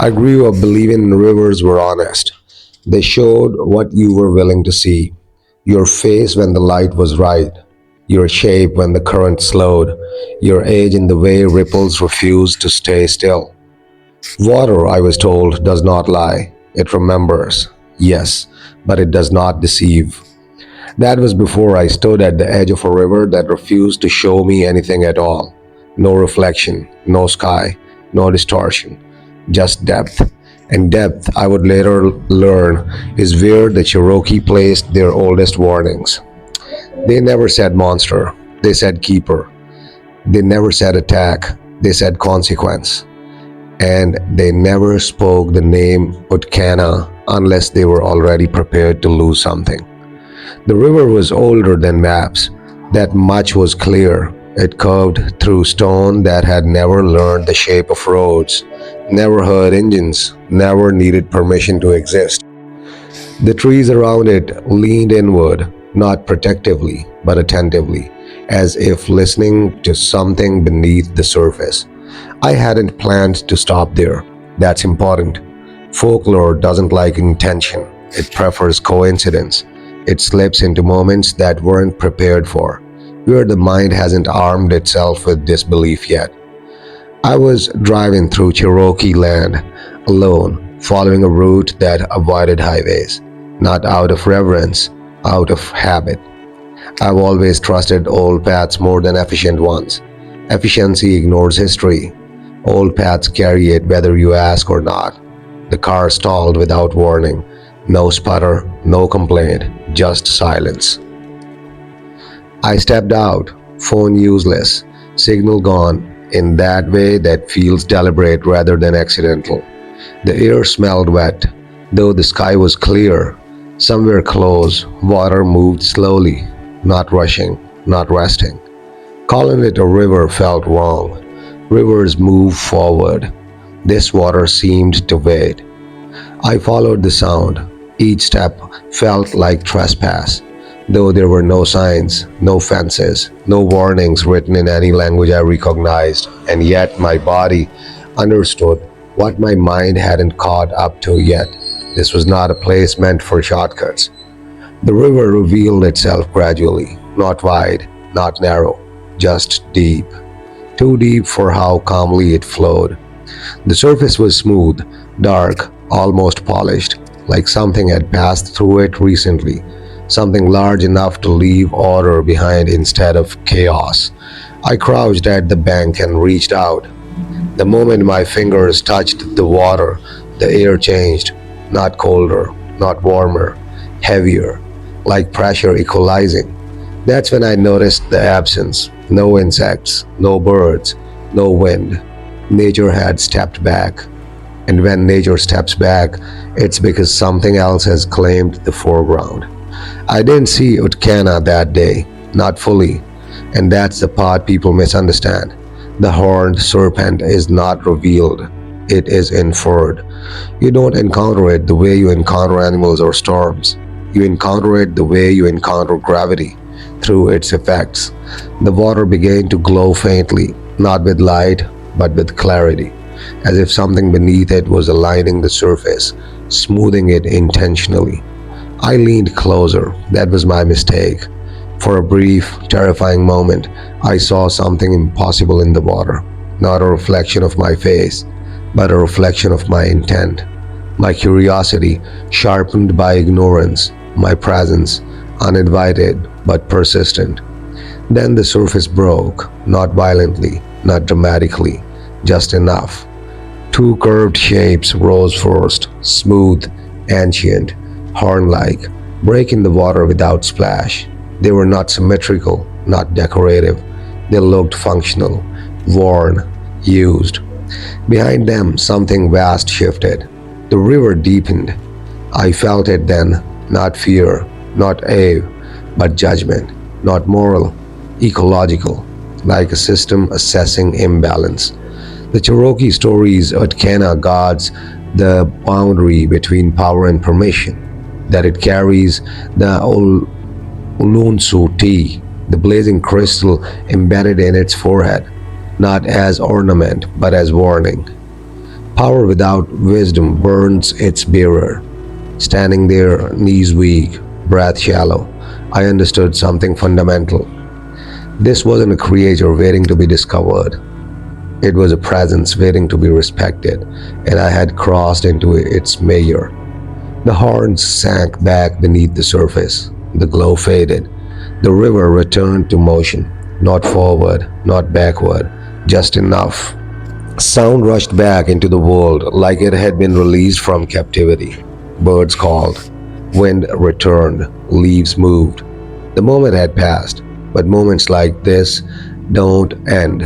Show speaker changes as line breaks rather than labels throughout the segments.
I grew up believing rivers were honest. They showed what you were willing to see, your face when the light was right, your shape when the current slowed, your age in the way ripples refused to stay still. Water, I was told, does not lie. It remembers, yes, but it does not deceive. That was before I stood at the edge of a river that refused to show me anything at all. No reflection, no sky, no distortion, just depth. And depth, I would later learn, is where the Cherokee placed their oldest warnings. They never said monster, they said keeper. They never said attack, they said consequence. And they never spoke the name ûTKÖNA unless they were already prepared to lose something. The river was older than maps. That much was clear. It curved through stone that had never learned the shape of roads, never heard engines, never needed permission to exist. The trees around it leaned inward, not protectively, but attentively, as if listening to something beneath the surface. I hadn't planned to stop there. That's important. Folklore doesn't like intention. It prefers coincidence. It slips into moments that weren't prepared for, where the mind hasn't armed itself with disbelief yet. I was driving through Cherokee land, alone, following a route that avoided highways, not out of reverence, out of habit. I've always trusted old paths more than efficient ones. Efficiency ignores history. Old paths carry it whether you ask or not. The car stalled without warning. No sputter, no complaint, just silence. I stepped out, phone useless, signal gone, in that way that feels deliberate rather than accidental. The air smelled wet, though the sky was clear. Somewhere close, water moved slowly, not rushing, not resting. Calling it a river felt wrong. Rivers move forward. This water seemed to wait. I followed the sound. Each step felt like trespass, though there were no signs, no fences, no warnings written in any language I recognized, and yet my body understood what my mind hadn't caught up to yet. This was not a place meant for shortcuts. The river revealed itself gradually, not wide, not narrow, just deep. Too deep for how calmly it flowed. The surface was smooth, dark, almost polished, like something had passed through it recently, something large enough to leave order behind instead of chaos. I crouched at the bank and reached out. The moment my fingers touched the water, the air changed, not colder, not warmer, heavier, like pressure equalizing. That's when I noticed the absence. No insects, no birds, no wind. Nature had stepped back. And when nature steps back, it's because something else has claimed the foreground. I didn't see ûTKÖNA that day, not fully, and that's the part people misunderstand. The horned serpent is not revealed, it is inferred. You don't encounter it the way you encounter animals or storms. You encounter it the way you encounter gravity, through its effects. The water began to glow faintly, not with light, but with clarity, as if something beneath it was aligning the surface, smoothing it intentionally. I leaned closer. That was my mistake. For a brief, terrifying moment, I saw something impossible in the water. Not a reflection of my face, but a reflection of my intent. My curiosity, sharpened by ignorance, my presence, uninvited but persistent. Then the surface broke, not violently, not dramatically, just enough. Two curved shapes rose first, smooth, ancient, horn-like, breaking the water without splash. They were not symmetrical, not decorative. They looked functional, worn, used. Behind them, something vast shifted. The river deepened. I felt it then, not fear, not awe, but judgment, not moral, ecological, like a system assessing imbalance. The Cherokee stories ûTKÖNA guards the boundary between power and permission, that it carries the ûLUNSU, the blazing crystal embedded in its forehead, not as ornament but as warning. Power without wisdom burns its bearer. Standing there, knees weak, breath shallow, I understood something fundamental. This wasn't a creature waiting to be discovered. It was a presence waiting to be respected, and I had crossed into its measure. The horns sank back beneath the surface. The glow faded. The river returned to motion, not forward, not backward, just enough. Sound rushed back into the world like it had been released from captivity. Birds called, wind returned, leaves moved. The moment had passed, but moments like this don't end,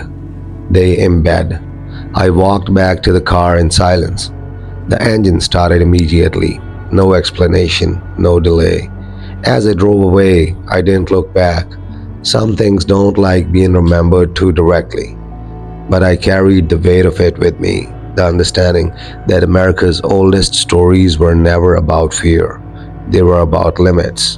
they embed. I walked back to the car in silence. The engine started immediately, no explanation, no delay. As I drove away, I didn't look back. Some things don't like being remembered too directly. But I carried the weight of it with me, the understanding that America's oldest stories were never about fear. They were about limits.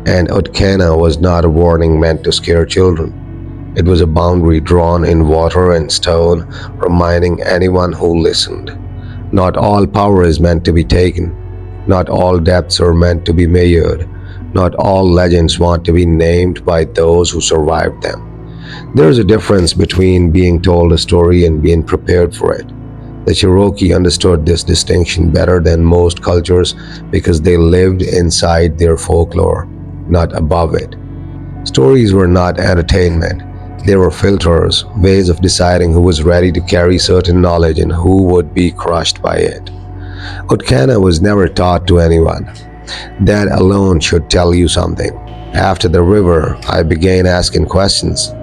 And ûTKÖNA was not a warning meant to scare children. It was a boundary drawn in water and stone, reminding anyone who listened. Not all power is meant to be taken. Not all depths are meant to be measured. Not all legends want to be named by those who survived them. There is a difference between being told a story and being prepared for it. The Cherokee understood this distinction better than most cultures because they lived inside their folklore, not above it. Stories were not entertainment. They were filters, ways of deciding who was ready to carry certain knowledge and who would be crushed by it. ûTKÖNA was never taught to anyone. That alone should tell you something. After the river, I began asking questions.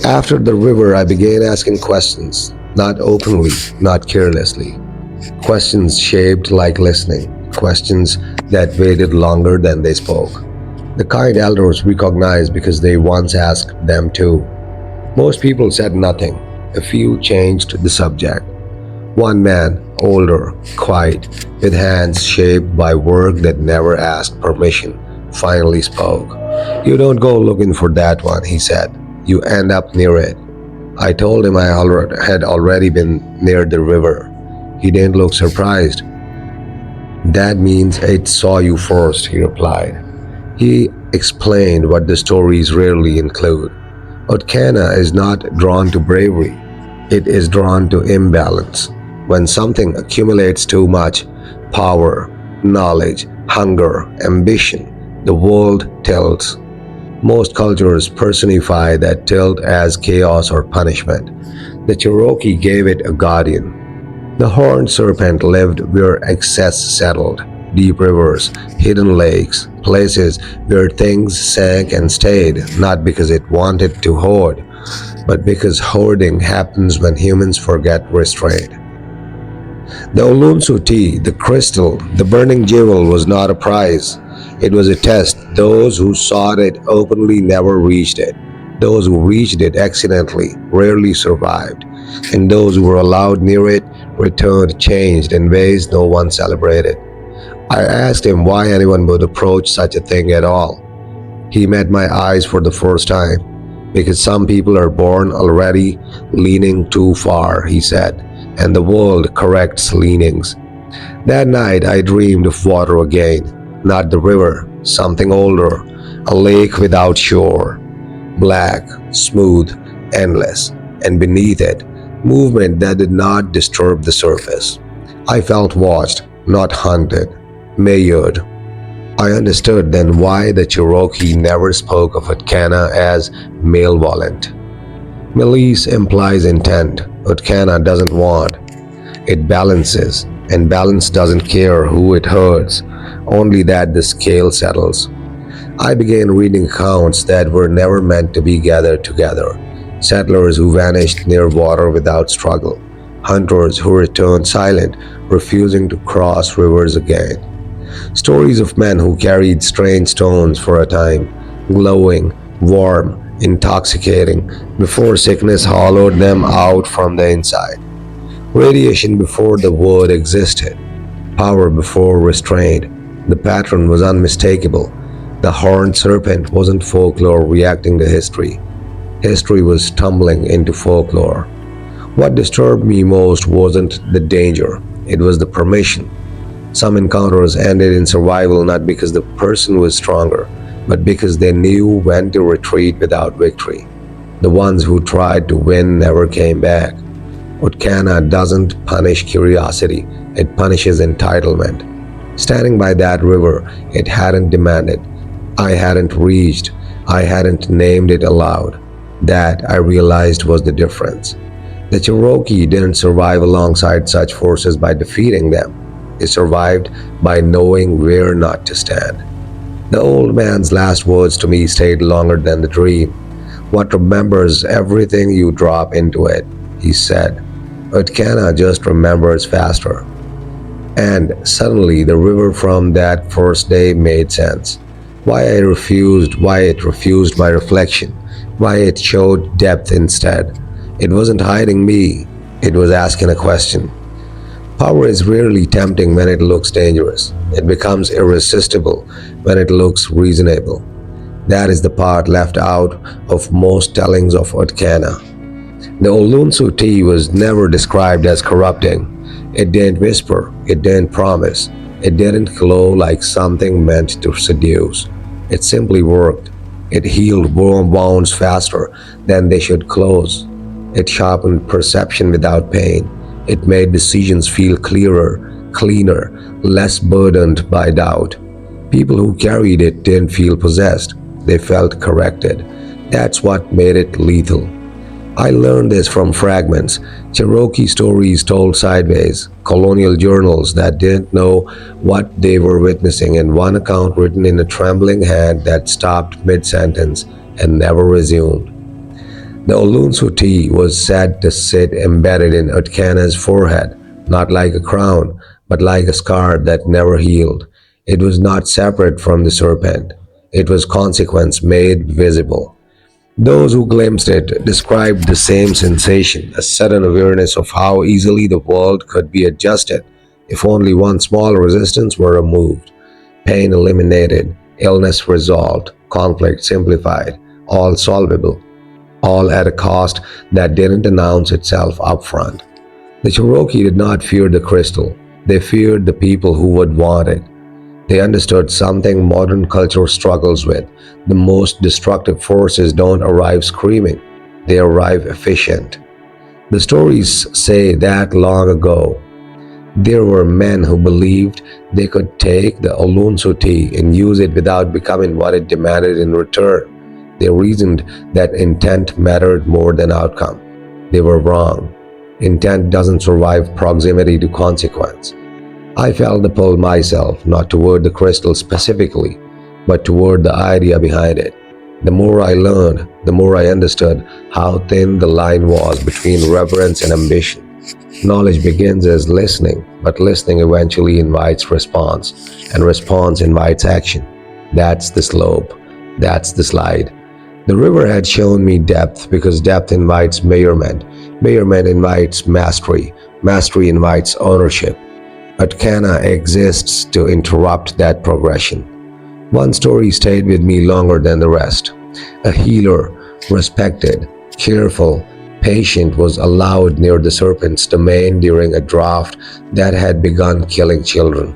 After the river, I began asking questions, not openly, not carelessly. Questions shaped like listening, questions that waited longer than they spoke. The kind elders recognized because they once asked them to. Most people said nothing. A few changed the subject. One man, older, quiet, with hands shaped by work that never asked permission, finally spoke. "You don't go looking for that one," he said. "You end up near it." I told him I had already been near the river. He didn't look surprised. "That means it saw you first," he replied. He explained what the stories rarely include. ûTKÖNA is not drawn to bravery. It is drawn to imbalance. When something accumulates too much power, knowledge, hunger, ambition, the world tilts. Most cultures personify that tilt as chaos or punishment. The Cherokee gave it a guardian. The horned serpent lived where excess settled, deep rivers, hidden lakes, places where things sank and stayed, not because it wanted to hoard, but because hoarding happens when humans forget restraint. The ûLUNSUTI, the crystal, the burning jewel, was not a prize. It was a test. Those who sought it openly never reached it. Those who reached it accidentally rarely survived. And those who were allowed near it returned changed in ways no one celebrated. I asked him why anyone would approach such a thing at all. He met my eyes for the first time. "Because some people are born already leaning too far," he said, "and the world corrects leanings." That night I dreamed of water again, not the river, something older, a lake without shore, black, smooth, endless, and beneath it, movement that did not disturb the surface. I felt watched, not hunted, measured. I understood then why the Cherokee never spoke of ûTKÖNA as malevolent. Malice implies intent. ûTKÖNA doesn't want. It balances, and balance doesn't care who it hurts, only that the scale settles. I began reading accounts that were never meant to be gathered together. Settlers who vanished near water without struggle. Hunters who returned silent, refusing to cross rivers again. Stories of men who carried strange stones for a time, glowing, warm, intoxicating, before sickness hollowed them out from the inside. Radiation before the word existed. Power before restraint. The pattern was unmistakable. The horned serpent wasn't folklore reacting to history. History was tumbling into folklore. What disturbed me most wasn't the danger, it was the permission. Some encounters ended in survival not because the person was stronger, but because they knew when to retreat without victory. The ones who tried to win never came back. ûTKÖNA doesn't punish curiosity, it punishes entitlement. Standing by that river, it hadn't demanded. I hadn't reached. I hadn't named it aloud. That, I realized, was the difference. The Cherokee didn't survive alongside such forces by defeating them. They survived by knowing where not to stand. The old man's last words to me stayed longer than the dream. What remembers everything you drop into it, he said. ûTKÖNA just remembers faster. And suddenly the river from that first day made sense. Why it refused my reflection, why it showed depth instead. It wasn't hiding me, it was asking a question. Power is rarely tempting when it looks dangerous. It becomes irresistible when it looks reasonable. That is the part left out of most tellings of ûTKÖNA. The ûLUNSUTI was never described as corrupting. It didn't whisper, it didn't promise, it didn't glow like something meant to seduce. It simply worked. It healed warm wounds faster than they should close. It sharpened perception without pain. It made decisions feel clearer, cleaner, less burdened by doubt. People who carried it didn't feel possessed. They felt corrected. That's what made it lethal. I learned this from fragments, Cherokee stories told sideways, colonial journals that didn't know what they were witnessing, and one account written in a trembling hand that stopped mid-sentence and never resumed. The ûLUNSUTI was said to sit embedded in ûTKÖNA's forehead, not like a crown, but like a scar that never healed. It was not separate from the serpent. It was consequence made visible. Those who glimpsed it described the same sensation, a sudden awareness of how easily the world could be adjusted if only one small resistance were removed. Pain eliminated, illness resolved, conflict simplified, all solvable, all at a cost that didn't announce itself upfront. The Cherokee did not fear the crystal, they feared the people who would want it. They understood something modern culture struggles with. The most destructive forces don't arrive screaming, they arrive efficient. The stories say that long ago, there were men who believed they could take the ûLUNSUTI and use it without becoming what it demanded in return. They reasoned that intent mattered more than outcome. They were wrong. Intent doesn't survive proximity to consequence. I felt the pull myself, not toward the crystal specifically, but toward the idea behind it. The more I learned, the more I understood how thin the line was between reverence and ambition. Knowledge begins as listening, but listening eventually invites response, and response invites action. That's the slope. That's the slide. The river had shown me depth because depth invites measurement. Measurement invites mastery. Mastery invites ownership. ûTKÖNA exists to interrupt that progression. One story stayed with me longer than the rest. A healer, respected, cheerful, patient, was allowed near the serpent's domain during a drought that had begun killing children.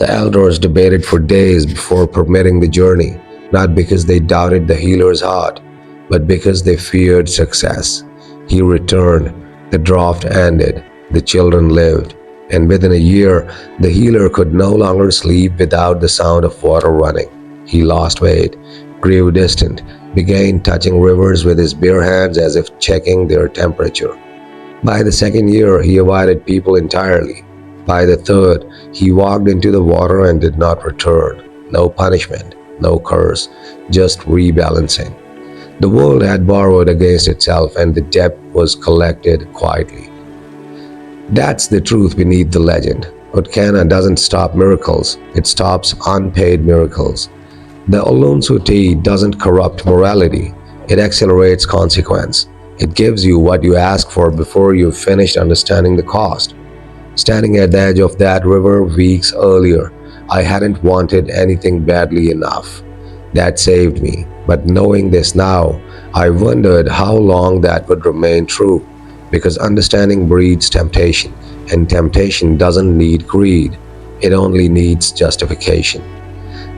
The elders debated for days before permitting the journey, not because they doubted the healer's heart, but because they feared success. He returned, the drought ended, the children lived. And within a year, the healer could no longer sleep without the sound of water running. He lost weight, grew distant, began touching rivers with his bare hands as if checking their temperature. By the second year, he avoided people entirely. By the third, he walked into the water and did not return. No punishment, no curse, just rebalancing. The world had borrowed against itself, and the debt was collected quietly. That's the truth beneath the legend. ûTKÖNA doesn't stop miracles, it stops unpaid miracles. The ûLUNSUTI doesn't corrupt morality, it accelerates consequence. It gives you what you ask for before you've finished understanding the cost. Standing at the edge of that river weeks earlier, I hadn't wanted anything badly enough. That saved me, but knowing this now, I wondered how long that would remain true. because understanding breeds temptation, and temptation doesn't need greed, it only needs justification.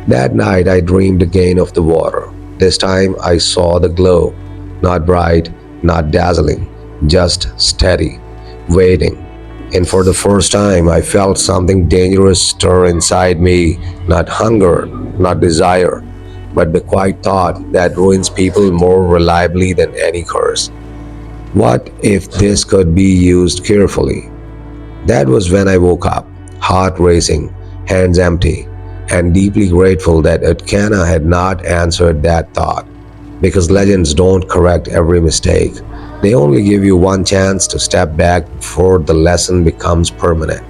That night I dreamed again of the water. This time I saw the glow, not bright, not dazzling, just steady, waiting. And for the first time I felt something dangerous stir inside me, not hunger, not desire, but the quiet thought that ruins people more reliably than any curse. What if this could be used carefully? That was when I woke up, heart racing, hands empty, and deeply grateful that ûTKÖNA had not answered that thought. Because legends don't correct every mistake, they only give you one chance to step back before the lesson becomes permanent.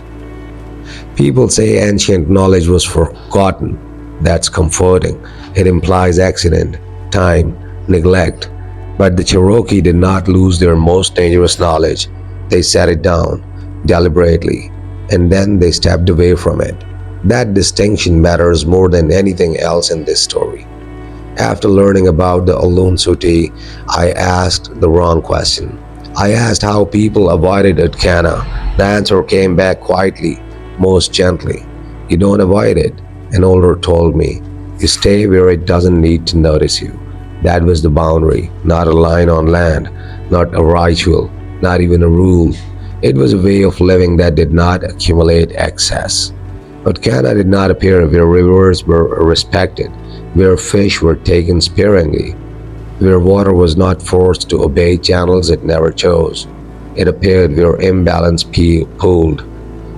People say ancient knowledge was forgotten. That's comforting. It implies accident, time, neglect. But the Cherokee did not lose their most dangerous knowledge. They set it down, deliberately, and then they stepped away from it. That distinction matters more than anything else in this story. After learning about the ûLTKÖNA, I asked the wrong question. I asked how people avoided ûTKÖNA. The answer came back quietly, most gently. You don't avoid it, an older told me. You stay where it doesn't need to notice you. That was the boundary, not a line on land, not a ritual, not even a rule. It was a way of living that did not accumulate excess. ûTKÖNA did not appear where rivers were respected, where fish were taken sparingly, where water was not forced to obey channels it never chose. It appeared where imbalance pooled,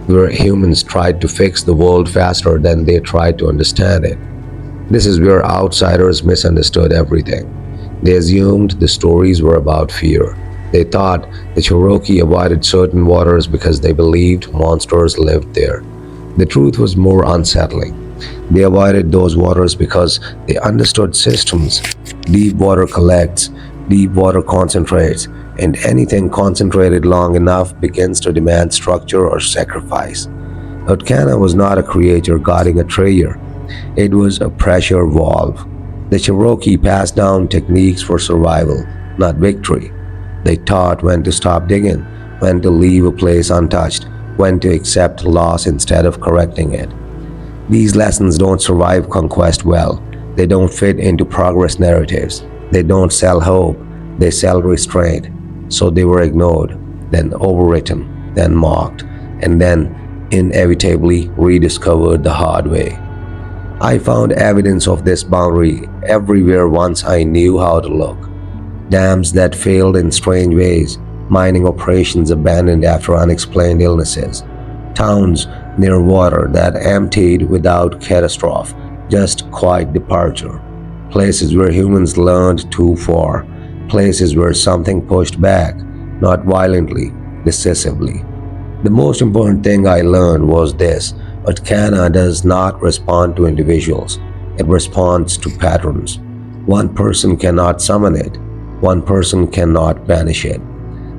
where humans tried to fix the world faster than they tried to understand it. This is where outsiders misunderstood everything. They assumed the stories were about fear. They thought the Cherokee avoided certain waters because they believed monsters lived there. The truth was more unsettling. They avoided those waters because they understood systems. Deep water collects, deep water concentrates, and anything concentrated long enough begins to demand structure or sacrifice. ûTKÖNA was not a creature guarding a treasure. It was a pressure valve. The Cherokee passed down techniques for survival, not victory. They taught when to stop digging, when to leave a place untouched, when to accept loss instead of correcting it. These lessons don't survive conquest well. They don't fit into progress narratives. They don't sell hope. They sell restraint. So they were ignored, then overwritten, then mocked, and then inevitably rediscovered the hard way. I found evidence of this boundary everywhere once I knew how to look. Dams that failed in strange ways, mining operations abandoned after unexplained illnesses, towns near water that emptied without catastrophe, just quiet departure, places where humans learned too far, places where something pushed back, not violently, decisively. The most important thing I learned was this: ûTKÖNA does not respond to individuals, it responds to patterns. One person cannot summon it, one person cannot banish it,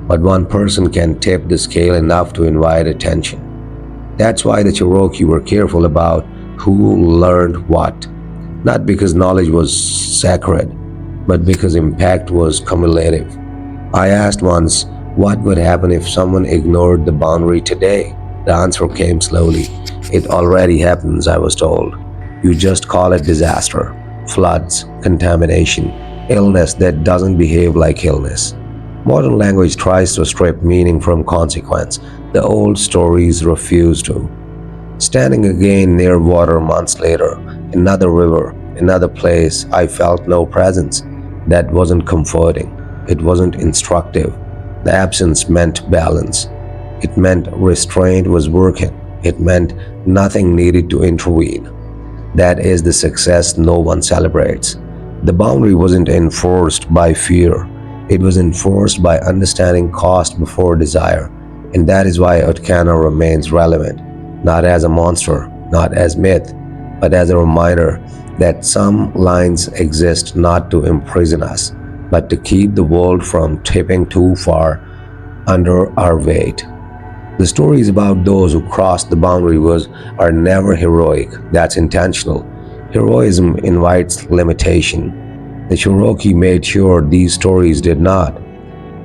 but one person can tip the scale enough to invite attention. That's why the Cherokee were careful about who learned what, not because knowledge was sacred, but because impact was cumulative. I asked once, what would happen if someone ignored the boundary today? The answer came slowly. It already happens, I was told. You just call it disaster, floods, contamination, illness that doesn't behave like illness. Modern language tries to strip meaning from consequence. The old stories refuse to. Standing again near water months later, another river, another place, I felt no presence. That wasn't comforting. It wasn't instructive. The absence meant balance. It meant restraint was working. It meant nothing needed to intervene. That is the success no one celebrates. The boundary wasn't enforced by fear. It was enforced by understanding cost before desire. And that is why ûTKÖNA remains relevant, not as a monster, not as myth, but as a reminder that some lines exist not to imprison us, but to keep the world from tipping too far under our weight. The stories about those who crossed the boundary are never heroic. That's intentional. Heroism invites limitation. The Cherokee made sure these stories did not.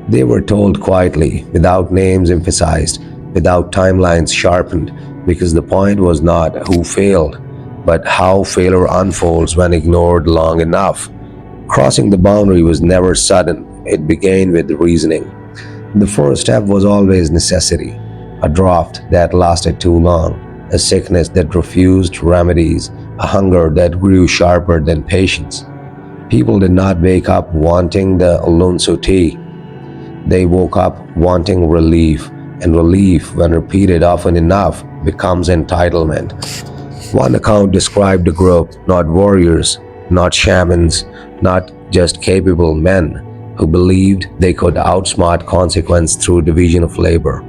They were told quietly, without names emphasized, without timelines sharpened, because the point was not who failed, but how failure unfolds when ignored long enough. Crossing the boundary was never sudden, it began with reasoning. The first step was always necessity, a draft that lasted too long, a sickness that refused remedies, a hunger that grew sharper than patience. People did not wake up wanting the Alonso tea. They woke up wanting relief, and relief, when repeated often enough, becomes entitlement. One account described a group, not warriors, not shamans, not just capable men, who believed they could outsmart consequence through division of labor.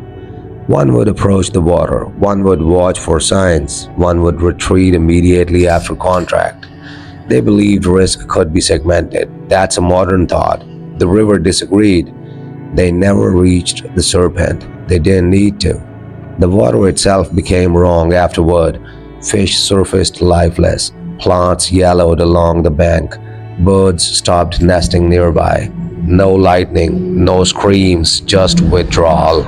One would approach the water, one would watch for signs, one would retreat immediately after contact. They believed risk could be segmented. That's a modern thought. The river disagreed. They never reached the serpent. They didn't need to. The water itself became wrong afterward. Fish surfaced lifeless. Plants yellowed along the bank. Birds stopped nesting nearby. No lightning, no screams, just withdrawal.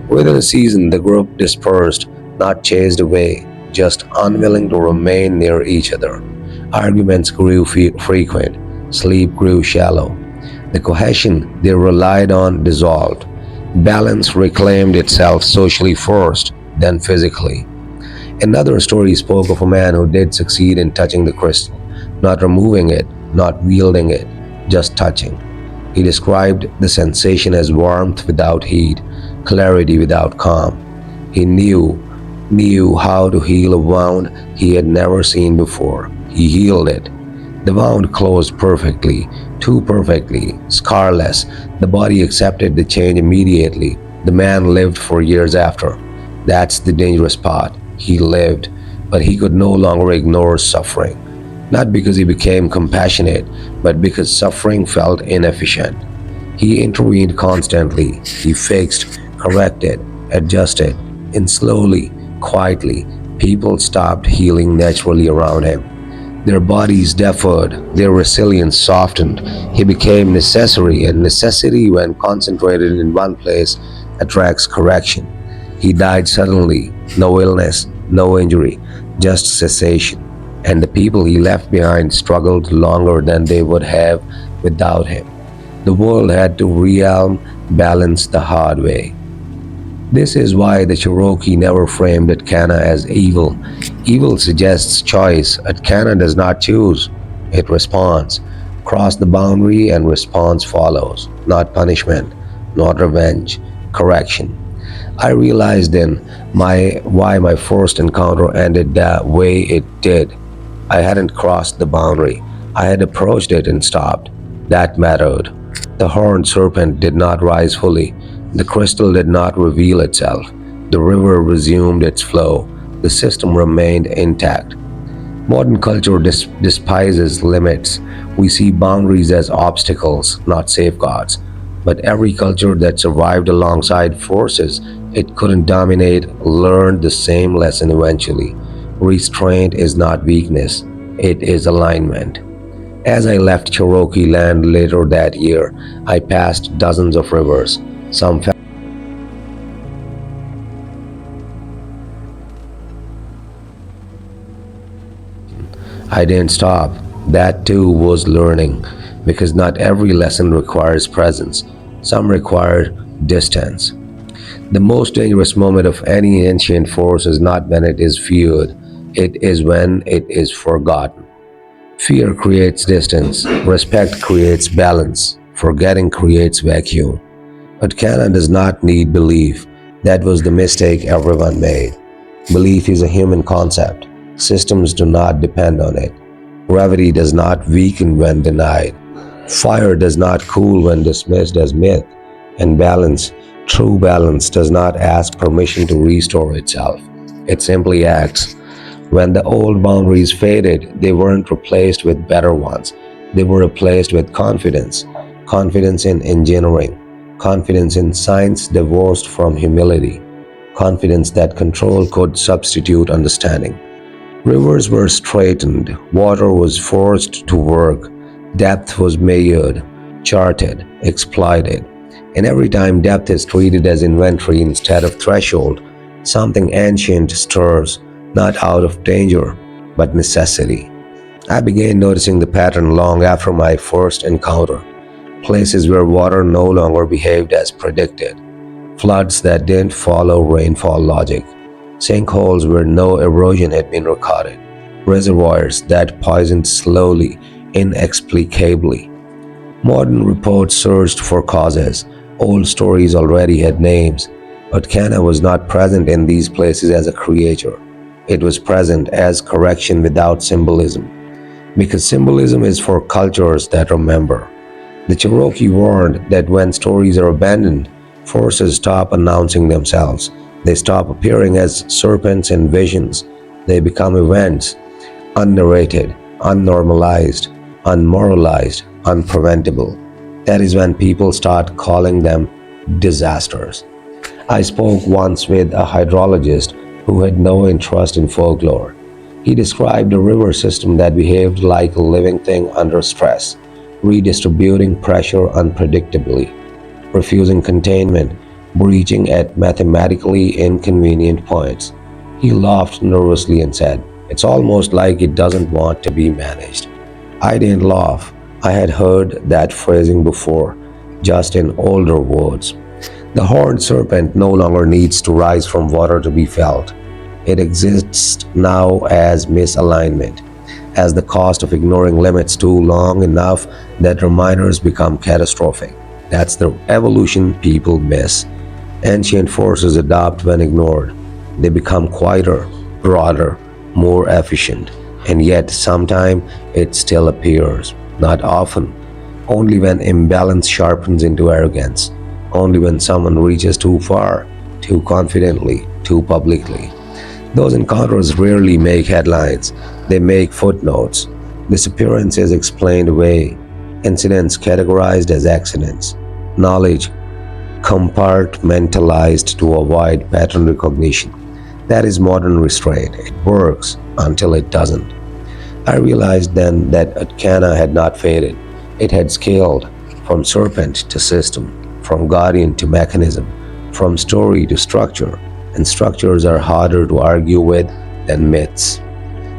Within a season, the group dispersed, not chased away, just unwilling to remain near each other. Arguments grew frequent, sleep grew shallow. The cohesion they relied on dissolved. Balance reclaimed itself socially first, then physically. Another story spoke of a man who did succeed in touching the crystal, not removing it, not wielding it, just touching. He described the sensation as warmth without heat, clarity without calm. He knew how to heal a wound he had never seen before. He healed it. The wound closed perfectly, too perfectly, scarless. The body accepted the change immediately. The man lived for years after. That's the dangerous part. He lived, but he could no longer ignore suffering. Not because he became compassionate, but because suffering felt inefficient. He intervened constantly. He fixed, corrected, adjusted, and slowly, quietly, people stopped healing naturally around him. Their bodies deferred, their resilience softened. He became necessary, and necessity, when concentrated in one place, attracts correction. He died suddenly, no illness, no injury, just cessation. And the people he left behind struggled longer than they would have without him. The world had to realm balance the hard way. This is why the Cherokee never framed ûTKÖNA as evil. Evil suggests choice. ûTKÖNA does not choose. It responds. Cross the boundary and response follows. Not punishment, not revenge, correction. I realized then why my first encounter ended the way it did. I hadn't crossed the boundary. I had approached it and stopped. That mattered. The horned serpent did not rise fully. The crystal did not reveal itself. The river resumed its flow. The system remained intact. Modern culture despises limits. We see boundaries as obstacles, not safeguards. But every culture that survived alongside forces it couldn't dominate learned the same lesson eventually. Restraint is not weakness, it is alignment. As I left Cherokee land later that year, I passed dozens of rivers. Some I didn't stop. That too was learning, because not every lesson requires presence. Some require distance. The most dangerous moment of any ancient force is not when it is feared, it is when it is forgotten. Fear creates distance, respect creates balance, forgetting creates vacuum. But ûTKÖNA does not need belief. That was the mistake everyone made. Belief is a human concept. Systems do not depend on it. Gravity does not weaken when denied. Fire does not cool when dismissed as myth. And balance, true balance, does not ask permission to restore itself. It simply acts. When the old boundaries faded, they weren't replaced with better ones. They were replaced with confidence. Confidence in engineering. Confidence in science divorced from humility. Confidence that control could substitute understanding. Rivers were straightened, water was forced to work, depth was measured, charted, exploited. And every time depth is treated as inventory instead of threshold, something ancient stirs, not out of danger, but necessity. I began noticing the pattern long after my first encounter. Places where water no longer behaved as predicted, floods that didn't follow rainfall logic, sinkholes where no erosion had been recorded, reservoirs that poisoned slowly, inexplicably. Modern reports searched for causes. Old stories already had names. But ûTKÖNA was not present in these places as a creature. It was present as correction without symbolism. Because symbolism is for cultures that remember. The Cherokee warned that when stories are abandoned, forces stop announcing themselves. They stop appearing as serpents in visions. They become events, unnarrated, unnormalized, unmoralized, unpreventable. That is when people start calling them disasters. I spoke once with a hydrologist who had no interest in folklore. He described a river system that behaved like a living thing under stress, redistributing pressure unpredictably, refusing containment, breaching at mathematically inconvenient points. He laughed nervously and said, "It's almost like it doesn't want to be managed." I didn't laugh. I had heard that phrasing before, just in older words. The horned serpent no longer needs to rise from water to be felt. It exists now as misalignment, as the cost of ignoring limits too long enough that reminders become catastrophic. That's the evolution people miss. Ancient forces adapt when ignored. They become quieter, broader, more efficient. And yet, sometimes it still appears. Not often. Only when imbalance sharpens into arrogance. Only when someone reaches too far, too confidently, too publicly. Those encounters rarely make headlines. They make footnotes. Disappearances explained away. Incidents categorized as accidents. Knowledge compartmentalized to avoid pattern recognition. That is modern restraint. It works until it doesn't. I realized then that ûTKÖNA had not faded. It had scaled from serpent to system, from guardian to mechanism, from story to structure, and structures are harder to argue with than myths.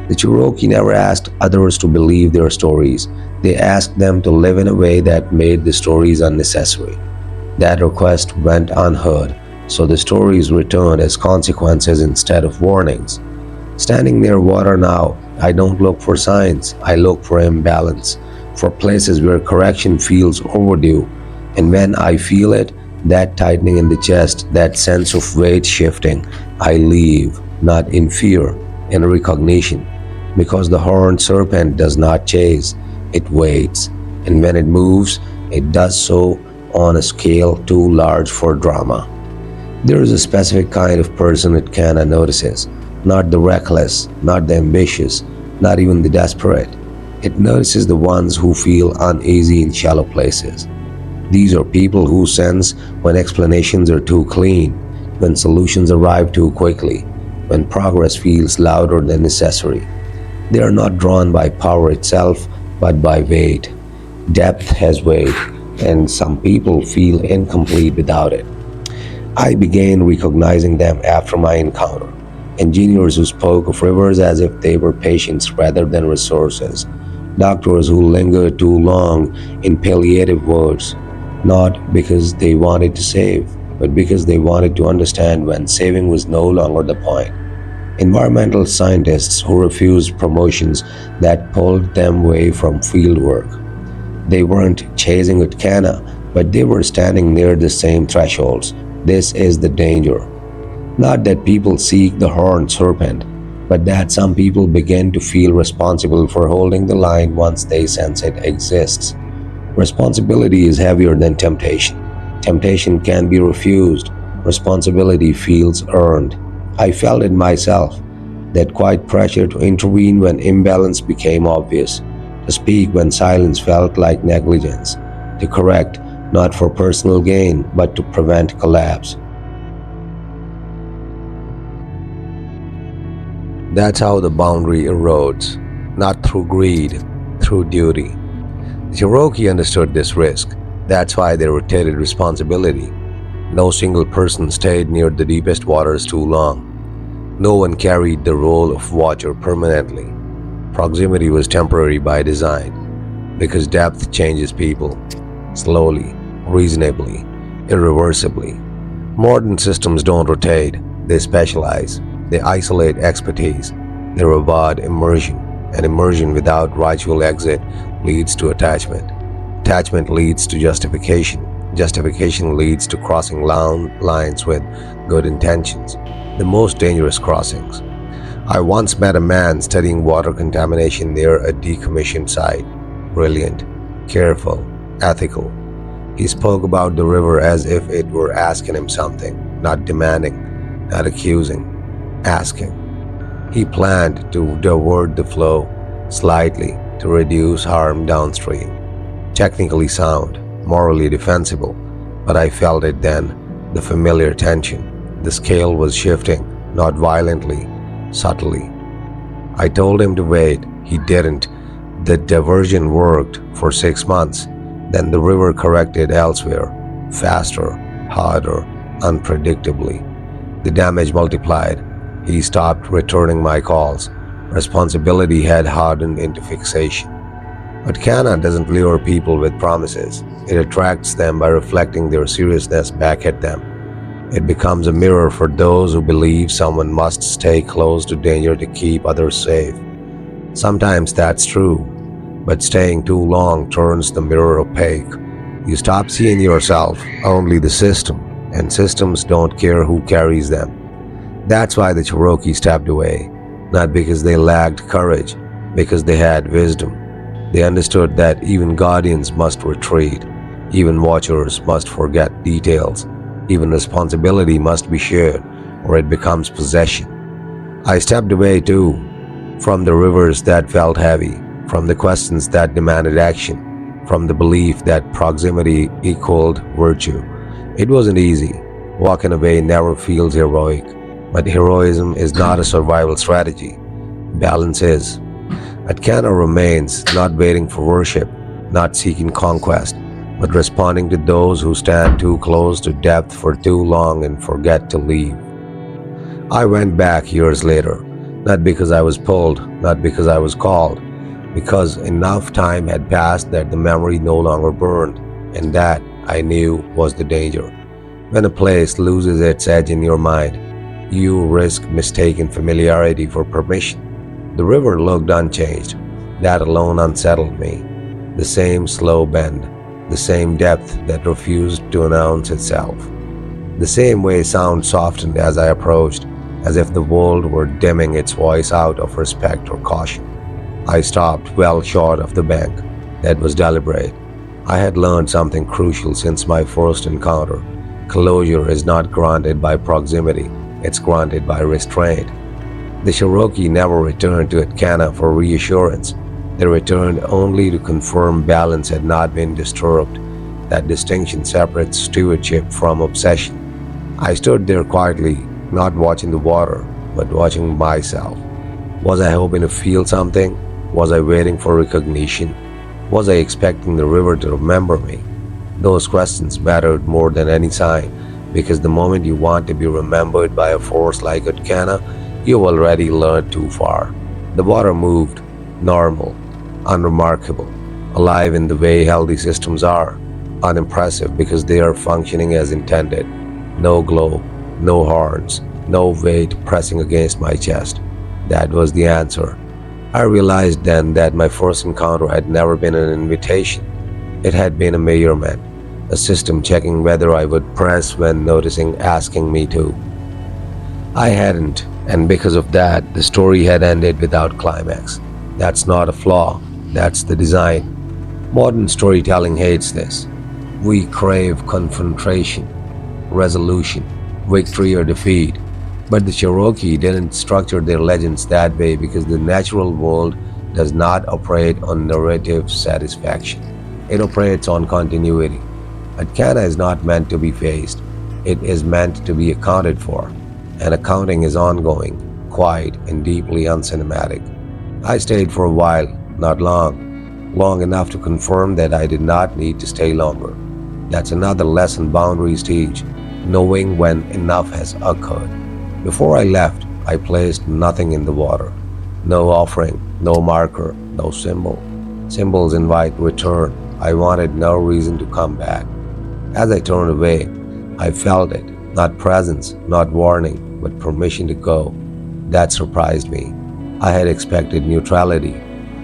The Cherokee never asked others to believe their stories. They asked them to live in a way that made the stories unnecessary. That request went unheard, so the stories returned as consequences instead of warnings. Standing near water now, I don't look for signs, I look for imbalance, for places where correction feels overdue. And when I feel it, that tightening in the chest, that sense of weight shifting, I leave, not in fear, in recognition. Because the horned serpent does not chase, it waits. And when it moves, it does so on a scale too large for drama. There is a specific kind of person ûTKÖNA notices. Not the reckless, not the ambitious, not even the desperate. It notices the ones who feel uneasy in shallow places. These are people who sense when explanations are too clean, when solutions arrive too quickly, when progress feels louder than necessary. They are not drawn by power itself, but by weight. Depth has weight, and some people feel incomplete without it. I began recognizing them after my encounter. Engineers who spoke of rivers as if they were patients rather than resources. Doctors who lingered too long in palliative words, not because they wanted to save, but because they wanted to understand when saving was no longer the point. Environmental scientists who refused promotions that pulled them away from fieldwork. They weren't chasing ûTKÖNA, but they were standing near the same thresholds. This is the danger. Not that people seek the horned serpent, but that some people begin to feel responsible for holding the line once they sense it exists. Responsibility is heavier than temptation. Temptation can be refused. Responsibility feels earned. I felt it myself, that quiet pressure to intervene when imbalance became obvious, to speak when silence felt like negligence, to correct not for personal gain but to prevent collapse. That's how the boundary erodes, not through greed, through duty. The Cherokee understood this risk. That's why they rotated responsibility. No single person stayed near the deepest waters too long. No one carried the role of watcher permanently. Proximity was temporary by design, because depth changes people slowly, reasonably, irreversibly. Modern systems don't rotate, they specialize, they isolate expertise, they reward immersion, and immersion without ritual exit leads to attachment. Attachment leads to justification. Justification leads to crossing lines with good intentions, the most dangerous crossings. I once met a man studying water contamination near a decommissioned site. Brilliant, careful, ethical. He spoke about the river as if it were asking him something, not demanding, not accusing, asking. He planned to divert the flow slightly to reduce harm downstream. Technically sound, morally defensible, but I felt it then, the familiar tension. The scale was shifting, not violently, subtly. I told him to wait. He didn't. The diversion worked for 6 months. Then the river corrected elsewhere, faster, harder, unpredictably. The damage multiplied. He stopped returning my calls. Responsibility had hardened into fixation. But ûTKÖNA doesn't lure people with promises. It attracts them by reflecting their seriousness back at them. It becomes a mirror for those who believe someone must stay close to danger to keep others safe. Sometimes that's true, but staying too long turns the mirror opaque. You stop seeing yourself, only the system, and systems don't care who carries them. That's why the Cherokee stepped away, not because they lacked courage, because they had wisdom. They understood that even guardians must retreat, even watchers must forget details, even responsibility must be shared, or it becomes possession. I stepped away too, from the rivers that felt heavy, from the questions that demanded action, from the belief that proximity equaled virtue. It wasn't easy. Walking away never feels heroic, but heroism is not a survival strategy. Balance is. ûTKÖNA remains, not waiting for worship, not seeking conquest, but responding to those who stand too close to depth for too long and forget to leave. I went back years later, not because I was pulled, not because I was called, because enough time had passed that the memory no longer burned, and that, I knew, was the danger. When a place loses its edge in your mind, you risk mistaking familiarity for permission. The river looked unchanged. That alone unsettled me. The same slow bend, the same depth that refused to announce itself. The same way sound softened as I approached, as if the world were dimming its voice out of respect or caution. I stopped well short of the bank. That was deliberate. I had learned something crucial since my first encounter. Closure is not granted by proximity, it's granted by restraint. The Cherokee never returned to ûTKÖNA for reassurance. They returned only to confirm balance had not been disturbed. That distinction separates stewardship from obsession. I stood there quietly, not watching the water, but watching myself. Was I hoping to feel something? Was I waiting for recognition? Was I expecting the river to remember me? Those questions mattered more than any sign, because the moment you want to be remembered by a force like ûTKÖNA, you've already learned too far. The water moved, normal, unremarkable, alive in the way healthy systems are, unimpressive because they are functioning as intended. No glow, no horns, no weight pressing against my chest. That was the answer. I realized then that my first encounter had never been an invitation. It had been a measurement, a system checking whether I would press when noticing asking me to. I hadn't, and because of that, the story had ended without climax. That's not a flaw, that's the design. Modern storytelling hates this. We crave confrontation, resolution, victory or defeat. But the Cherokee didn't structure their legends that way because the natural world does not operate on narrative satisfaction. It operates on continuity. ûTKÖNA is not meant to be faced. It is meant to be accounted for. And accounting is ongoing, quiet, and deeply uncinematic. I stayed for a while, not long enough to confirm that I did not need to stay longer. That's another lesson boundaries teach, knowing when enough has occurred. Before I left, I placed nothing in the water. No offering, no marker, no symbol. Symbols invite return. I wanted no reason to come back. As I turned away, I felt it, not presence, not warning, but permission to go. That surprised me. I had expected neutrality,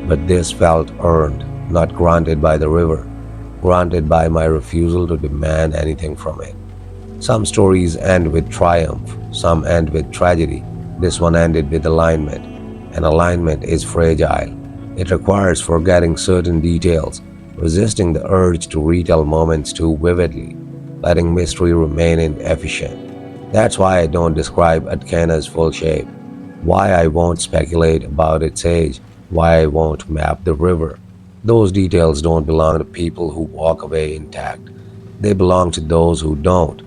but this felt earned, not granted by the river, granted by my refusal to demand anything from it. Some stories end with triumph, some end with tragedy. This one ended with alignment, and alignment is fragile. It requires forgetting certain details, resisting the urge to retell moments too vividly, letting mystery remain inefficient. That's why I don't describe ûTKÖNA's full shape, why I won't speculate about its age, why I won't map the river. Those details don't belong to people who walk away intact. They belong to those who don't.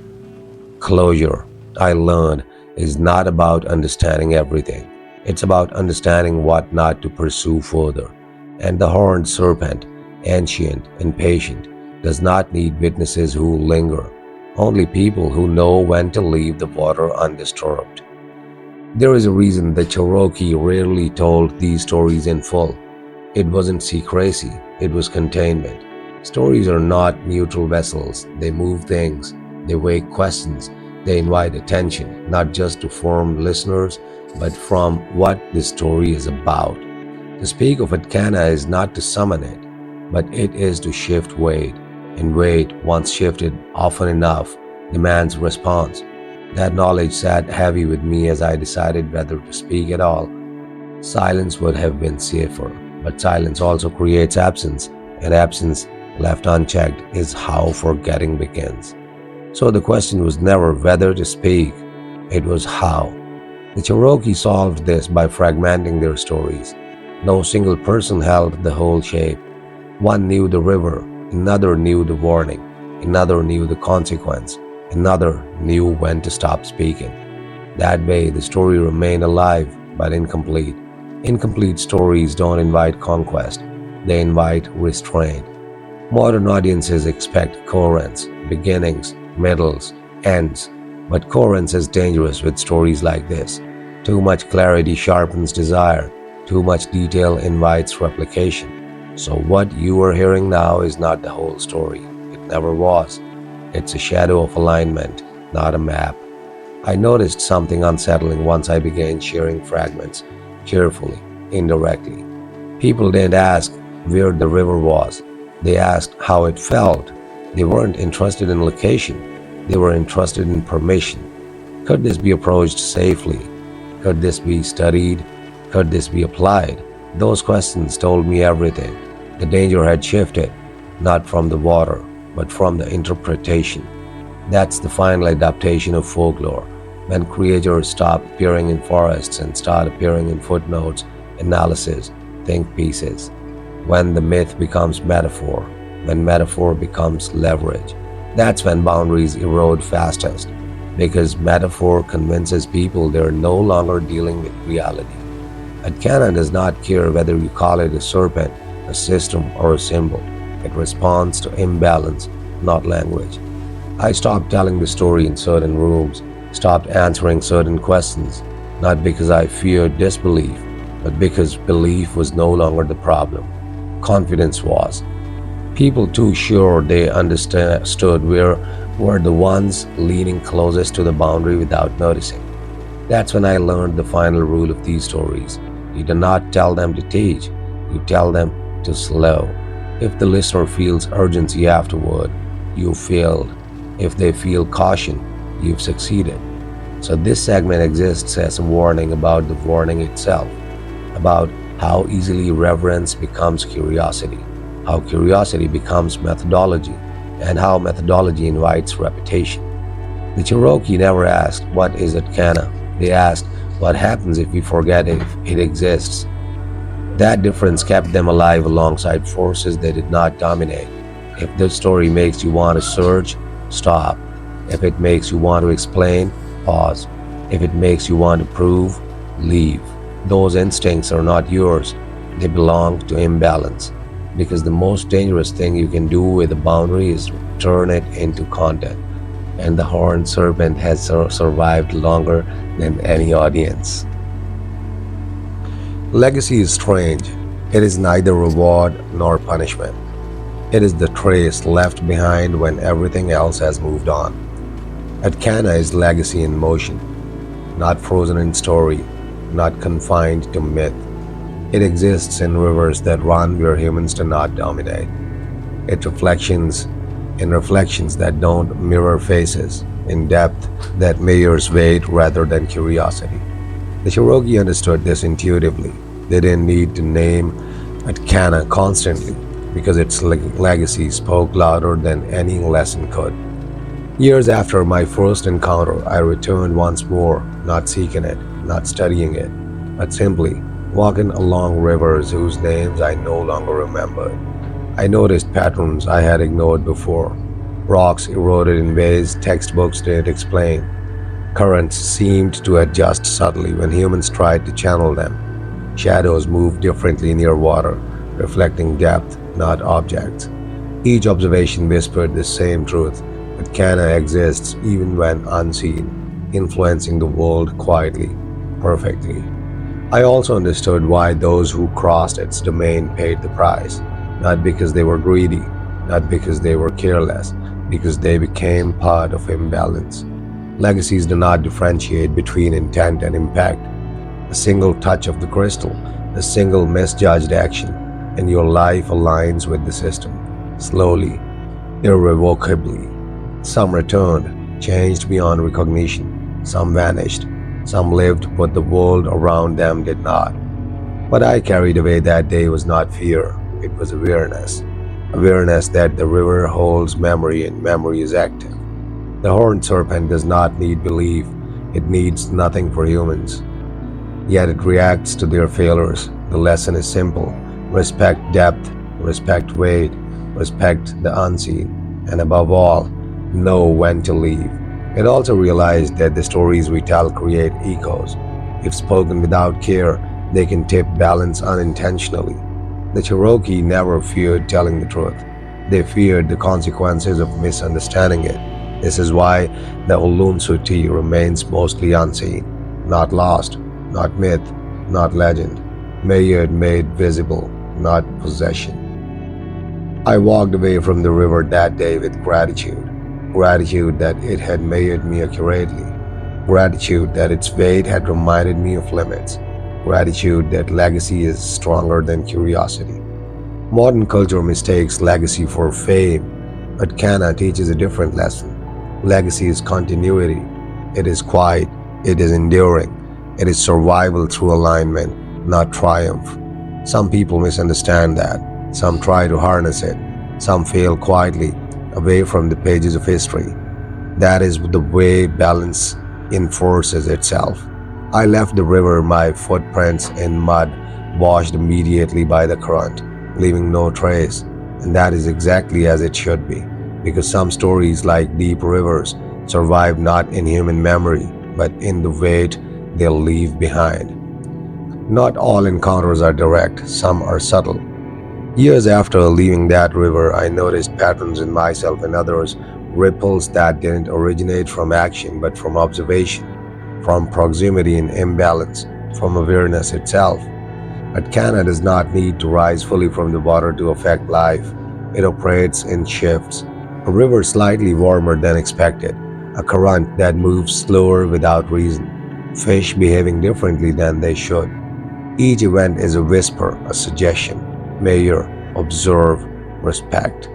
Closure, I learned, is not about understanding everything. It's about understanding what not to pursue further. And the horned serpent, ancient and patient, does not need witnesses who linger, only people who know when to leave the water undisturbed. There is a reason the Cherokee rarely told these stories in full. It wasn't secrecy, it was containment. Stories are not neutral vessels. They move things, they wake questions, they invite attention, not just to form listeners, but from what this story is about. To speak of ûTKÖNA is not to summon it, but it is to shift weight, and weight, once shifted often enough, demands response. That knowledge sat heavy with me as I decided whether to speak at all. Silence would have been safer, but silence also creates absence, and absence left unchecked is how forgetting begins. So the question was never whether to speak, it was how. The Cherokee solved this by fragmenting their stories. No single person held the whole shape. One knew the river, another knew the warning, another knew the consequence, another knew when to stop speaking. That way, the story remained alive but incomplete. Incomplete stories don't invite conquest, they invite restraint. Modern audiences expect coherence, beginnings, middles, ends, but coherence is dangerous with stories like this. Too much clarity sharpens desire, too much detail invites replication. So what you are hearing now is not the whole story. It never was. It's a shadow of alignment, not a map. I noticed something unsettling once I began sharing fragments, carefully, indirectly. People didn't ask where the river was. They asked how it felt. They weren't interested in location. They were interested in permission. Could this be approached safely? Could this be studied? Could this be applied? Those questions told me everything. The danger had shifted, not from the water, but from the interpretation. That's the final adaptation of folklore, when creatures stop appearing in forests and start appearing in footnotes, analysis, think pieces. When the myth becomes metaphor, when metaphor becomes leverage, that's when boundaries erode fastest, because metaphor convinces people they're no longer dealing with reality. ûTKÖNA does not care whether you call it a serpent, a system, or a symbol. It responds to imbalance, not language. I stopped telling the story in certain rooms, stopped answering certain questions, not because I feared disbelief, but because belief was no longer the problem. Confidence was. People too sure they understood were the ones leaning closest to the boundary without noticing. That's when I learned the final rule of these stories. You do not tell them to teach, you tell them to slow. If the listener feels urgency afterward, you failed. If they feel caution, you've succeeded. So this segment exists as a warning about the warning itself, about how easily reverence becomes curiosity, how curiosity becomes methodology, and how methodology invites repetition. The Cherokee never asked, "What is ûTKÖNA?" They asked, "What happens if we forget if it exists?" That difference kept them alive alongside forces they did not dominate. If this story makes you want to search, stop. If it makes you want to explain, pause. If it makes you want to prove, leave. Those instincts are not yours. They belong to imbalance. Because the most dangerous thing you can do with a boundary is turn it into content. And the horned serpent has survived longer than any audience. Legacy is strange. It is neither reward nor punishment. It is the trace left behind when everything else has moved on. ûTKÖNA is legacy in motion, not frozen in story, not confined to myth. It exists in rivers that run where humans do not dominate. It reflections in reflections that don't mirror faces, in depth that measures weight rather than curiosity. The Cherokee understood this intuitively. They didn't need to name ûTKÖNA constantly because its legacy spoke louder than any lesson could. Years after my first encounter, I returned once more, not seeking it, not studying it, but simply walking along rivers whose names I no longer remembered. I noticed patterns I had ignored before. Rocks eroded in ways textbooks didn't explain. Currents seemed to adjust subtly when humans tried to channel them. Shadows moved differently near water, reflecting depth, not objects. Each observation whispered the same truth. ûTKÖNA exists even when unseen, influencing the world quietly, perfectly. I also understood why those who crossed its domain paid the price, not because they were greedy, not because they were careless, because they became part of imbalance. Legacies do not differentiate between intent and impact. A single touch of the crystal, a single misjudged action, and your life aligns with the system, slowly, irrevocably. Some returned, changed beyond recognition. Some vanished. Some lived, but the world around them did not. What I carried away that day was not fear, it was awareness. Awareness that the river holds memory and memory is active. The horned serpent does not need belief, it needs nothing for humans. Yet it reacts to their failures. The lesson is simple: respect depth, respect weight, respect the unseen, and above all, know when to leave. It also realized that the stories we tell create echoes. If spoken without care, they can tip balance unintentionally. The Cherokee never feared telling the truth. They feared the consequences of misunderstanding it. This is why the ûTKÖNA remains mostly unseen, not lost, not myth, not legend, made visible, not possession. I walked away from the river that day with gratitude that it had measured me accurately, gratitude that its weight had reminded me of limits, gratitude that legacy is stronger than curiosity. Modern culture mistakes legacy for fame, but ûTKÖNA teaches a different lesson. Legacy is continuity. It is quiet. It is enduring. It is survival through alignment, not triumph. Some people misunderstand that. Some try to harness it. Some fail quietly, away from the pages of history. That is the way balance enforces itself. I left the river, my footprints in mud, washed immediately by the current, leaving no trace. And that is exactly as it should be, because some stories, like deep rivers, survive not in human memory, but in the weight they'll leave behind. Not all encounters are direct, some are subtle. Years after leaving that river, I noticed patterns in myself and others, ripples that didn't originate from action but from observation, from proximity and imbalance, from awareness itself. ûTKÖNA does not need to rise fully from the water to affect life. It operates in shifts. A river slightly warmer than expected, a current that moves slower without reason, fish behaving differently than they should. Each event is a whisper, a suggestion. Measure, observe, respect.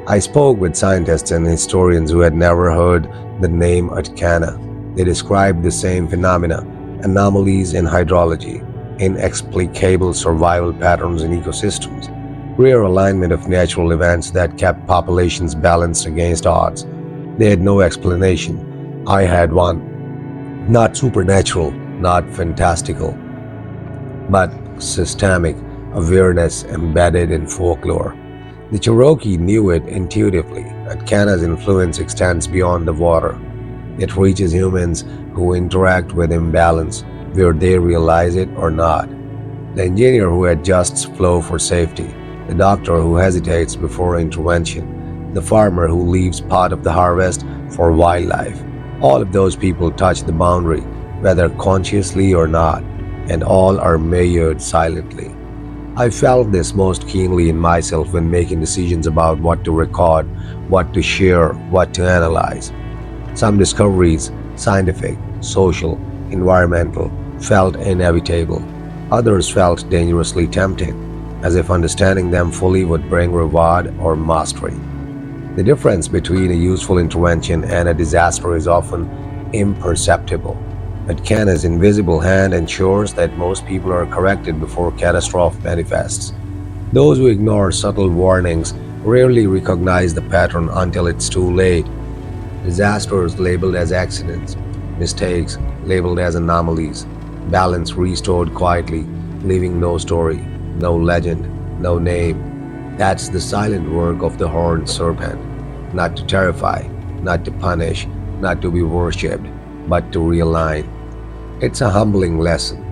I spoke with scientists and historians who had never heard the name ûTKÖNA. They described the same phenomena: anomalies in hydrology, inexplicable survival patterns in ecosystems, rare alignment of natural events that kept populations balanced against odds. They had no explanation. I had one. Not supernatural, not fantastical, but systemic awareness embedded in folklore. The Cherokee knew it intuitively. ûTKÖNA's influence extends beyond the water. It reaches humans who interact with imbalance, where they realize it or not. The engineer who adjusts flow for safety, the doctor who hesitates before intervention, the farmer who leaves part of the harvest for wildlife. All of those people touch the boundary, whether consciously or not, and all are measured silently. I felt this most keenly in myself when making decisions about what to record, what to share, what to analyze. Some discoveries, scientific, social, environmental, felt inevitable. Others felt dangerously tempting, as if understanding them fully would bring reward or mastery. The difference between a useful intervention and a disaster is often imperceptible. But ÜTKÖNA's invisible hand ensures that most people are corrected before catastrophe manifests. Those who ignore subtle warnings rarely recognize the pattern until it's too late. Disasters labeled as accidents, mistakes labeled as anomalies, balance restored quietly, leaving no story, no legend, no name. That's the silent work of the horned serpent, not to terrify, not to punish, not to be worshipped, but to realign. It's a humbling lesson,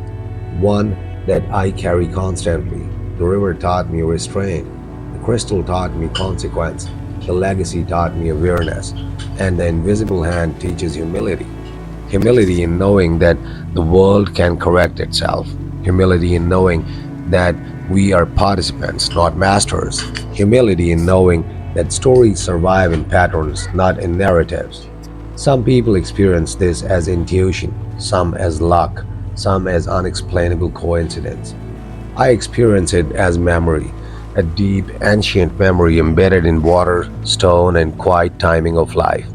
one that I carry constantly. The river taught me restraint, the crystal taught me consequence, the legacy taught me awareness, and the invisible hand teaches humility. Humility in knowing that the world can correct itself, humility in knowing that we are participants, not masters, humility in knowing that stories survive in patterns, not in narratives. Some people experience this as intuition, some as luck, some as unexplainable coincidence. I experience it as memory, a deep, ancient memory embedded in water, stone, and quiet timing of life.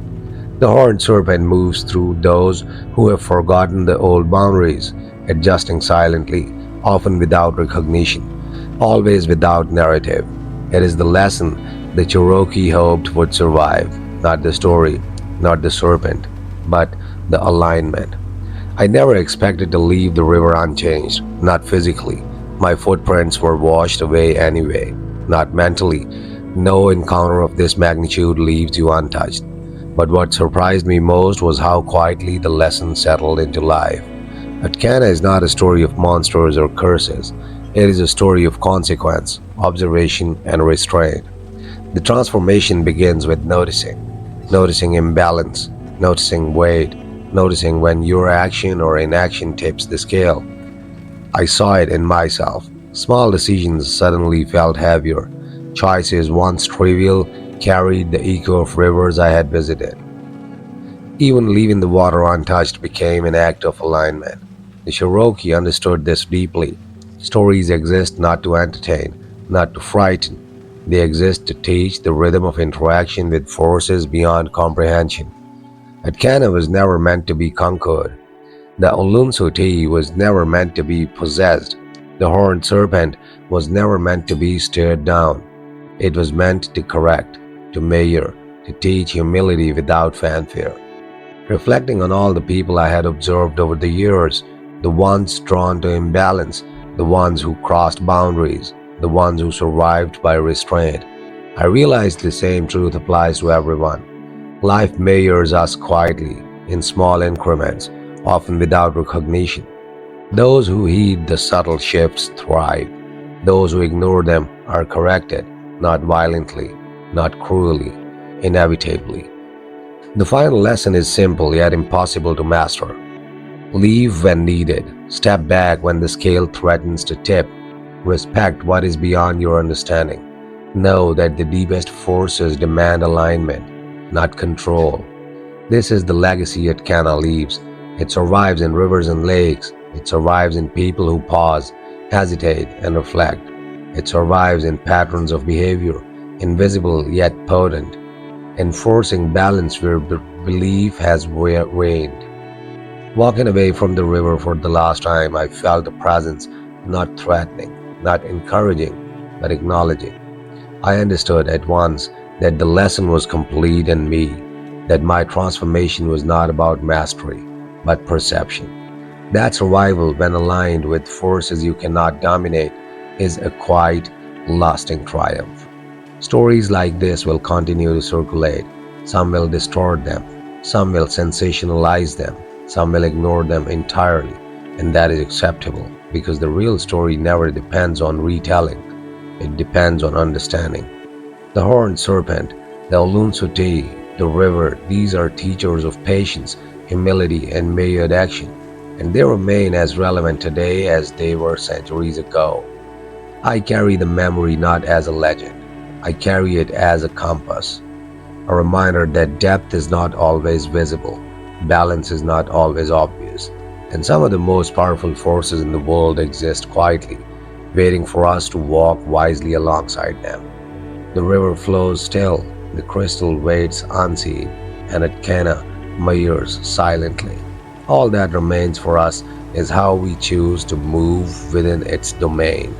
The horned serpent moves through those who have forgotten the old boundaries, adjusting silently, often without recognition, always without narrative. It is the lesson the Cherokee hoped would survive, not the story, not the serpent, but the alignment. I never expected to leave the river unchanged, not physically. My footprints were washed away anyway, not mentally. No encounter of this magnitude leaves you untouched. But what surprised me most was how quietly the lesson settled into life. ÜTKÖNA is not a story of monsters or curses. It is a story of consequence, observation, and restraint. The transformation begins with noticing imbalance, noticing weight, noticing when your action or inaction tips the scale. I saw it in myself. Small decisions suddenly felt heavier. Choices once trivial carried the echo of rivers I had visited. Even leaving the water untouched became an act of alignment. The Cherokee understood this deeply. Stories exist not to entertain, not to frighten. They exist to teach the rhythm of interaction with forces beyond comprehension. ÜTKÖNA was never meant to be conquered. The ÜLUNSUTI was never meant to be possessed. The horned serpent was never meant to be stared down. It was meant to correct, to measure, to teach humility without fanfare. Reflecting on all the people I had observed over the years, the ones drawn to imbalance, the ones who crossed boundaries, the ones who survived by restraint, I realized the same truth applies to everyone. Life measures us quietly, in small increments, often without recognition. Those who heed the subtle shifts thrive. Those who ignore them are corrected, not violently, not cruelly, inevitably. The final lesson is simple yet impossible to master. Leave when needed. Step back when the scale threatens to tip. Respect what is beyond your understanding. Know that the deepest forces demand alignment, not control. This is the legacy ÜTKÖNA leaves. It survives in rivers and lakes. It survives in people who pause, hesitate, and reflect. It survives in patterns of behavior, invisible yet potent, enforcing balance where belief has waned. Walking away from the river for the last time, I felt a presence, not threatening, not encouraging, but acknowledging. I understood at once that the lesson was complete in me, that my transformation was not about mastery, but perception. That survival, when aligned with forces you cannot dominate, is a quiet, lasting triumph. Stories like this will continue to circulate. Some will distort them, some will sensationalize them, some will ignore them entirely, and that is acceptable because the real story never depends on retelling, it depends on understanding. The horned serpent, The ûTKÖNA, the river, these are teachers of patience, humility, and myriad action, and they remain as relevant today as they were centuries ago. I carry the memory not as a legend, I carry it as a compass, a reminder that depth is not always visible, balance is not always obvious, and some of the most powerful forces in the world exist quietly, waiting for us to walk wisely alongside them. The river flows still, the crystal waits unseen, and ûTKÖNA mirrors silently. All that remains for us is how we choose to move within its domain.